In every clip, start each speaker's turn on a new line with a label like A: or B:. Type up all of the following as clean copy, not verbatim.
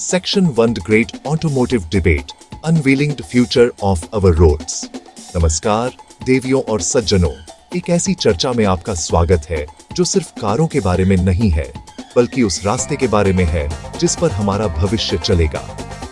A: Section 1 The Great Automotive Debate Unveiling the Future of Our Roads। नमस्कार देवियों और सज्जनों, एक ऐसी चर्चा में आपका स्वागत है जो सिर्फ कारों के बारे में नहीं है बल्कि उस रास्ते के बारे में है जिस पर हमारा भविष्य चलेगा।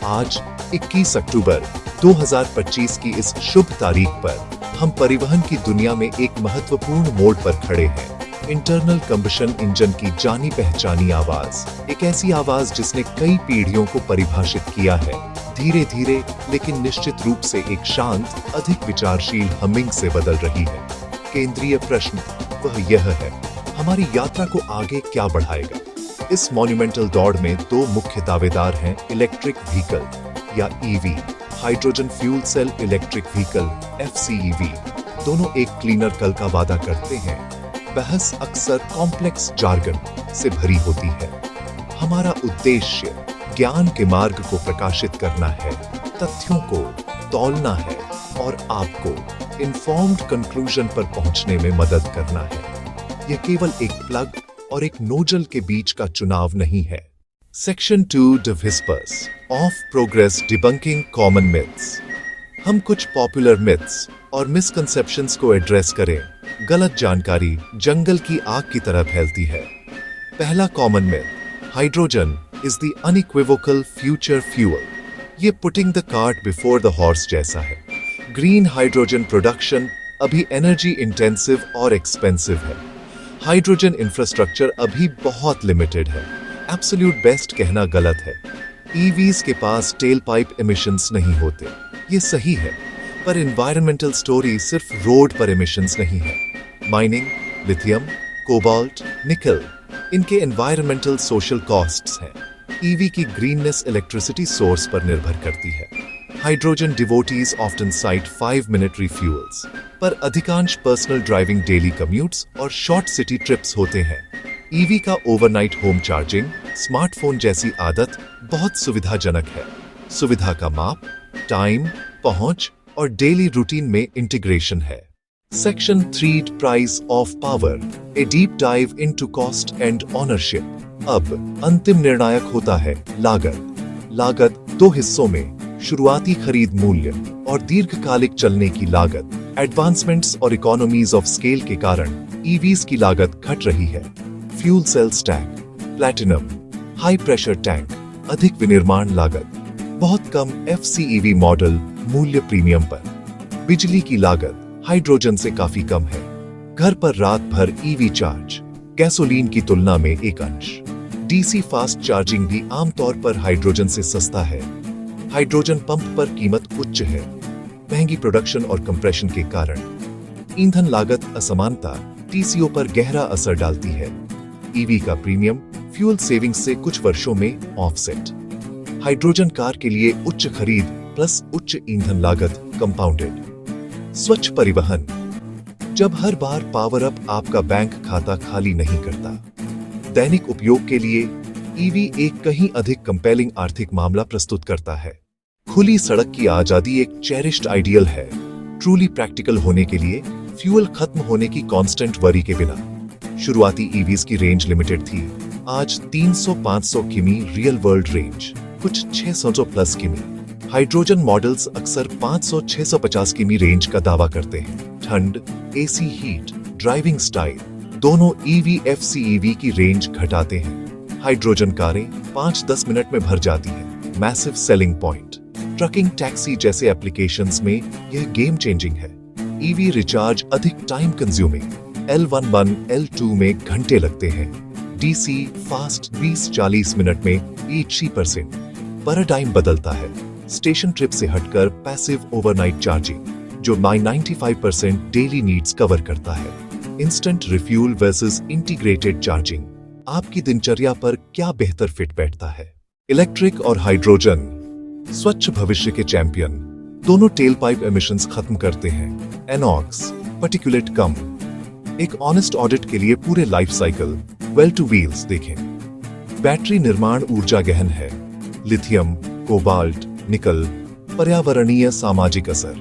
A: आज 21 अक्टूबर 2025 की इस शुभ तारीख पर हम परिवहन की दुनिया में एक महत्वपूर्ण मोड़ पर खड़े हैं। इंटरनल कंबशन इंजन की जानी पहचानी आवाज, एक ऐसी आवाज जिसने कई पीढ़ियों को परिभाषित किया है, धीरे धीरे लेकिन निश्चित रूप से एक शांत, अधिक विचारशील हमिंग से बदल रही है। केंद्रीय प्रश्न वह यह है, हमारी यात्रा को आगे क्या बढ़ाएगा? इस मॉन्यूमेंटल दौड़ में दो मुख्य दावेदार हैं, इलेक्ट्रिक व्हीकल या EV, hydrogen fuel cell electric vehicle FCEV। दोनों एक क्लीनर कल का वादा करते हैं। बहस अक्सर कॉम्प्लेक्स जार्गन से भरी होती है। हमारा उद्देश्य ज्ञान के मार्ग को प्रकाशित करना है, तथ्यों को तौलना है और आपको इन्फॉर्म्ड कंक्लूजन पर पहुंचने में मदद करना है। यह केवल एक प्लग और एक नोजल के बीच का चुनाव नहीं है। Section 2 the whispers of progress debunking common myths. हम कुछ पॉपुलर मिथ्स और मिसकंसेप्शंस को एड्रेस करें। गलत जानकारी जंगल की आग की तरह फैलती है। पहला common myth, hydrogen is the unequivocal future fuel. ये putting the cart before the horse जैसा है। ग्रीन हाइड्रोजन प्रोडक्शन अभी एनर्जी इंटेंसिव और एक्सपेंसिव है। हाइड्रोजन इंफ्रास्ट्रक्चर अभी बहुत लिमिटेड है। एब्सोल्यूट बेस्ट कहना गलत है। ईवीज के पास टेल पाइप एमिशंस नहीं होते, ये सही है, पर एनवायरमेंटल स्टोरी सिर्फ रोड पर एमिशंस नहीं है। माइनिंग, लिथियम, कोबाल्ट, निकल, इनके एनवायरमेंटल सोशल कॉस्ट्स हैं। ईवी की ग्रीननेस इलेक्ट्रिसिटी सोर्स पर निर्भर करती है। Hydrogen devotees often site 5-minute रिफ्यूल्स, पर अधिकांश पर्सनल ड्राइविंग, डेली कम्यूट्स और शॉर्ट सिटी ट्रिप्स होते हैं। ईवी का ओवरनाइट होम चार्जिंग, स्मार्टफोन जैसी आदत बहुत सुविधाजनक है। सुविधा का माप, टाइम, पहुंच और डेली रूटीन में इंटीग्रेशन है। Section 3 price of power, a deep dive into cost and ownership. अब अंतिम निर्णायक होता है लागत। लागत दो हिस्सों में, शुरुआती खरीद मूल्य और दीर्घकालिक चलने की लागत। एडवांसमेंट्स और इकोनॉमीज ऑफ स्केल के कारण ईवीज की लागत घट रही है। Fuel cell stack, platinum, high pressure tank, अधिक विनिर्माण लागत, बहुत कम FCEV मॉडल मूल्य प्रीमियम पर। बिजली की लागत हाइड्रोजन से काफी कम है। घर पर रात भर EV चार्ज, गैसोलीन की तुलना में एक अंश। DC फास्ट चार्जिंग भी आमतौर पर हाइड्रोजन से सस्ता है। हाइड्रोजन पंप पर कीमत उच्च है, महंगी प्रोडक्शन और कंप्रेशन के कारण। ईंधन लागत असमानता TCO पर गहरा असर डालती है। EV का प्रीमियम फ्यूल सेविंग्स से कुछ वर्षों में ऑफसेट। हाइड्रोजन कार के लिए उच्च खरीद प्लस उच्च ईंधन लागत कंपाउंडेड। स्वच्छ परिवहन, जब हर बार पावर अप आपका बैंक खाता खाली नहीं करता। दैनिक उपयोग के लिए ईवी एक कहीं अधिक कंपेलिंग आर्थिक मामला प्रस्तुत करता है। खुली सड़क की आजादी एक चेरिश्ड आइडियल है, ट्रूली प्रैक्टिकल होने के लिए फ्यूल खत्म होने की कांस्टेंट वरी के बिना। शुरुआती ईवीज की रेंज लिमिटेड थी, आज 300-500 किमी रियल वर्ल्ड रेंज, कुछ 600 प्लस किमी। हाइड्रोजन मॉडल्स अक्सर 500-650 किमी रेंज का दावा करते हैं। ठंड, AC हीट, ड्राइविंग स्टाइल, दोनों EV FCEV की रेंज घटाते हैं। हाइड्रोजन कारें 5-10 मिनट में भर जाती हैं। Massive selling point, trucking, taxi जैसे एप्लीकेशंस में यह गेम चेंजिंग है। EV रिचार्ज अधिक टाइम कंज्यूमिंग, L11, L2 में घंटे लगते हैं। DC फास्ट 20-40 मिनट में 80%। पैराडाइम बदलता है, स्टेशन ट्रिप से हटकर पैसिव ओवरनाइट चार्जिंग, जो 95% डेली नीड्स कवर करता है। Instant refuel versus integrated charging, आपकी दिनचर्या पर क्या बेहतर फिट बैठता है? इलेक्ट्रिक और हाइड्रोजन, स्वच्छ भविष्य के चैंपियन। दोनों टेल पाइप एमिशंस खत्म करते हैं, एनॉक्स, पार्टिकुलेट कम। एक ऑनेस्ट ऑडिट के लिए पूरे life cycle well two wheels देखें। बैटरी निर्माण ऊर्जा गहन है। लिथियम, कोबाल्ट, निकल, पर्यावरणीय सामाजिक असर।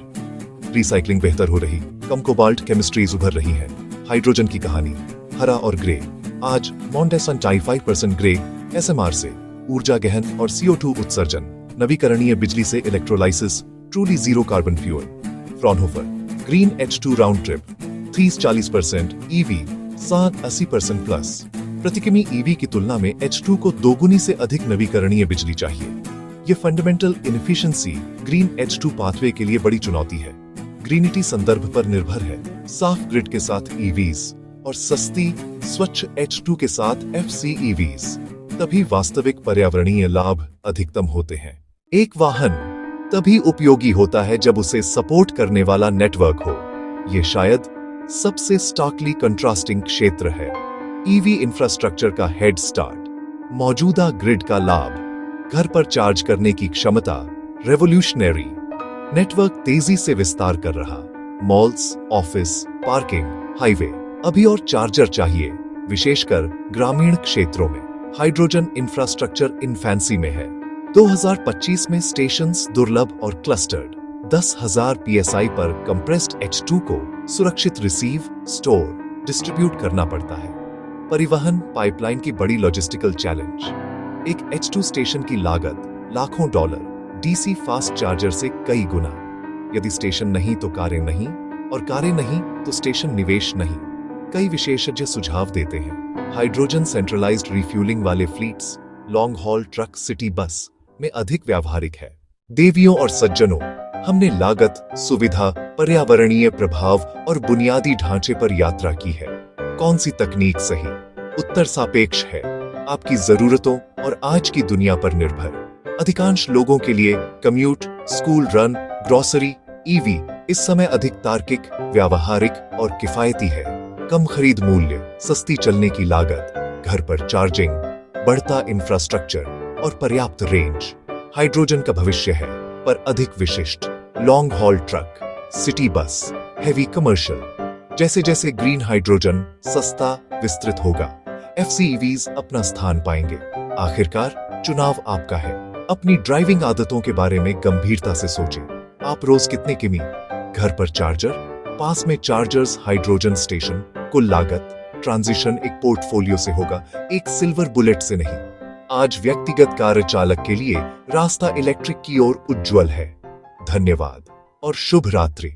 A: रिसाइकलिंग बेहतर हो रही, कम कोबाल्ट केमिस्ट्रीज उभर रही है। हाइड्रोजन की कहानी, हरा और ग्रे। आज मॉन्डेसन 5% ग्रे SMR से ऊर्जा गहन और CO2 उत्सर्जन, नवीकरणीय बिजली से electrolysis, truly zero carbon fuel. Fraunhofer, green H2 round trip, 30-40% EV, 60-80% plus. प्रति किमी EV की तुलना में H2 को दोगुनी से अधिक नवीकरणीय बिजली चाहिए। ये fundamental inefficiency green H2 pathway के लिए बड़ी चुनौती है। ग्रीनिटी संदर्भ पर निर्भर है, साफ ग्रिड के साथ EVs और सस्ती स्वच्छ H2 के साथ FCEVs, तभी वास्तविक पर्यावरणीय लाभ अधिकतम होते हैं। एक वाहन तभी उपयोगी होता है जब उसे सपोर्ट करने वाला नेटवर्क हो। ये शायद सबसे स्टार्कली कंट्रास्टिंग क्षेत्र है। EV इंफ्रास्ट्रक्चर का हेड स्टार्ट, मौजूदा ग्रिड का लाभ, घर पर चार्ज करने की क्षमता, रेवोल्यूशनरी। नेटवर्क तेजी से विस्तार कर रहा, मॉल्स, ऑफिस, पार्किंग, हाईवे। अभी और चार्जर चाहिए, विशेषकर ग्रामीण क्षेत्रों में। हाइड्रोजन इंफ्रास्ट्रक्चर इन्फैंसी में है। 2025 में स्टेशंस दुर्लभ और क्लस्टर्ड। 10,000 PSI पर कंप्रेस्ड H2 को सुरक्षित रिसीव, स्टोर, डिस्ट्रीब्यूट करना पड़ता है। परिवहन पाइपलाइन की बड़ी लॉजिस्टिकल चैलेंज। एक H2 स्टेशन की लागत लाखों डॉलर, DC फास्ट चार्जर से कई गुना। यदि स्टेशन नहीं तो कारें नहीं, और कारें नहीं तो स्टेशन निवेश नहीं। कई विशेषज्ञ सुझाव देते हैं हाइड्रोजन सेंट्रलाइज्ड रिफ्यूलिंग वाले fleets, long haul truck, city bus में अधिक व्यावहारिक है। देवियों और सज्जनों, हमने लागत, सुविधा, पर्यावरणीय प्रभाव और बुनियादी ढांचे पर यात्रा की है। कौन सी तकनीक सही? उत्तर सापेक्ष है, आपकी जरूरतों और आज की दुनिया पर निर्भर। अधिकांश लोगों के लिए commute, school run, grocery, EV इस समय अधिक तार्किक, व्यावहारिक और किफायती है। कम खरीद मूल्य, सस्ती चलने की लागत, घर पर चार्जिंग, बढ़ता इंफ्रास्ट्रक्चर और पर्याप्त रेंज। हाइड्रोजन का भविष्य है, पर अधिक विशिष्ट। Long haul truck, city bus, heavy commercial. जैसे जैसे ग्रीन हाइड्रोजन सस्ता, विस्तृत होगा, FCEVs अपना स्थान पाएंगे। आखिरकार चुनाव आपका है। अपनी ड्राइविंग आदतों के बारे में गंभीरता से सोचें। आप रोज कितने किमी? घर पर चार्जर, पास में चार्जर्स, हाइड्रोजन स्टेशन। कुल लागत, ट्रांजिशन एक पोर्टफोलियो से होगा, एक सिल्वर बुलेट से नहीं। आज व्यक्तिगत कार चालक के लिए रास्ता इलेक्ट्रिक की ओर उज्जवल है। धन्यवाद और शुभ रात्रि।